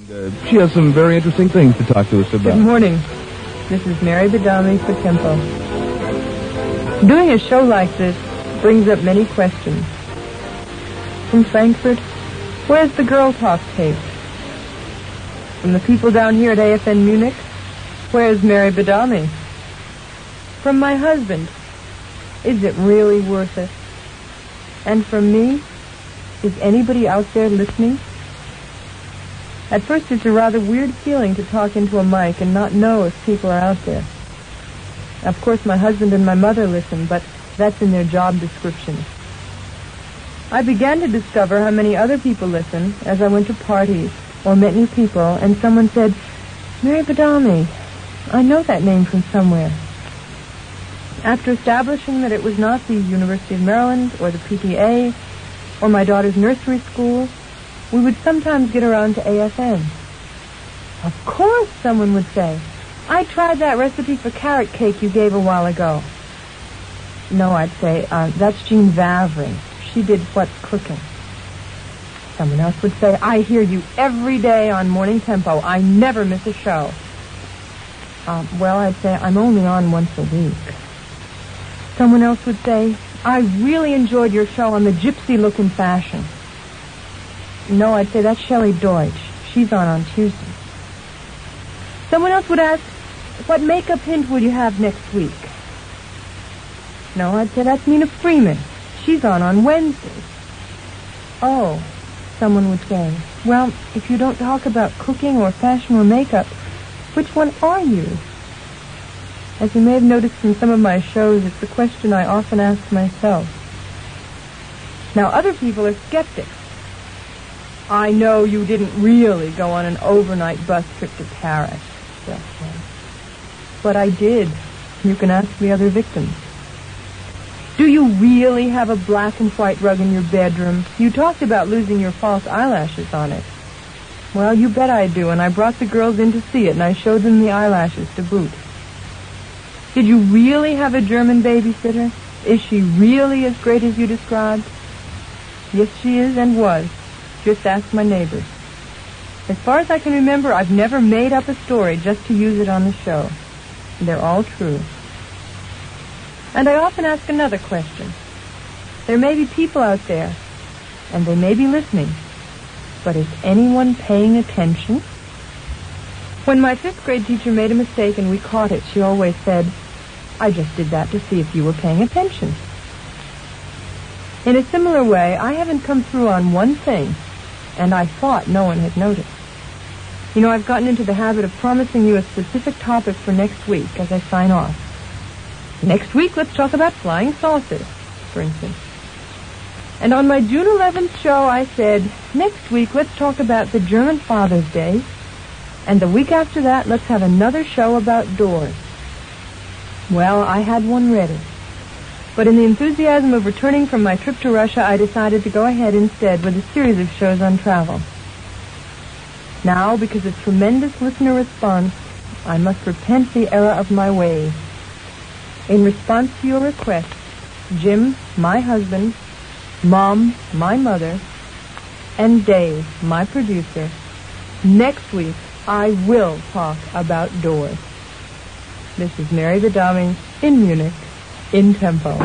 She has some very interesting things to talk to us about. Good morning. This is Mary Badami for Tempo. Doing a show like this brings up many questions. From Frankfurt, where's the girl talk tape? From the people down here at AFN Munich, where's Mary Badami? From my husband, is it really worth it? And from me, is anybody out there listening? At first, it's a rather weird feeling to talk into a mic and not know if people are out there. Of course, my husband and my mother listen, but that's in their job descriptions. I began to discover how many other people listen as I went to parties or met new people, and someone said, Mary Badami, I know that name from somewhere. After establishing that it was not the University of Maryland or the PTA or my daughter's nursery school, we would sometimes get around to AFN. Of course, someone would say, I tried that recipe for carrot cake you gave a while ago. No, I'd say, that's Jean Vavry. She did What's Cooking. Someone else would say, I hear you every day on Morning Tempo. I never miss a show. Well, I'd say, I'm only on once a week. Someone else would say, I really enjoyed your show on the gypsy-looking fashion. No, I'd say, that's Shelley Deutsch. She's on Tuesday. Someone else would ask, what makeup hint will you have next week? No, I'd say, that's Nina Freeman. She's on Wednesdays. Oh, someone would say, well, if you don't talk about cooking or fashion or makeup, which one are you? As you may have noticed from some of my shows, it's a question I often ask myself. Now, other people are skeptics. I know you didn't really go on an overnight bus trip to Paris, they'll say. But I did. You can ask the other victims. Do you really have a black and white rug in your bedroom? You talked about losing your false eyelashes on it. Well, you bet I do, and I brought the girls in to see it, and I showed them the eyelashes to boot. Did you really have a German babysitter? Is she really as great as you described? Yes, she is and was. Just ask my neighbors. As far as I can remember, I've never made up a story just to use it on the show. They're all true. And I often ask another question. There may be people out there, and they may be listening, but is anyone paying attention? When my 5th grade teacher made a mistake and we caught it, she always said, I just did that to see if you were paying attention. In a similar way, I haven't come through on one thing, and I thought no one had noticed. You know, I've gotten into the habit of promising you a specific topic for next week as I sign off. Next week, let's talk about flying saucers, for instance. And on my June 11th show, I said, next week, let's talk about the German Father's Day. And the week after that, let's have another show about doors. Well, I had one ready. But in the enthusiasm of returning from my trip to Russia, I decided to go ahead instead with a series of shows on travel. Now, because of tremendous listener response, I must repent the error of my ways. In response to your request, Jim, my husband, Mom, my mother, and Dave, my producer, next week I will talk about doors. This is Mary Badami in Munich, in Tempo.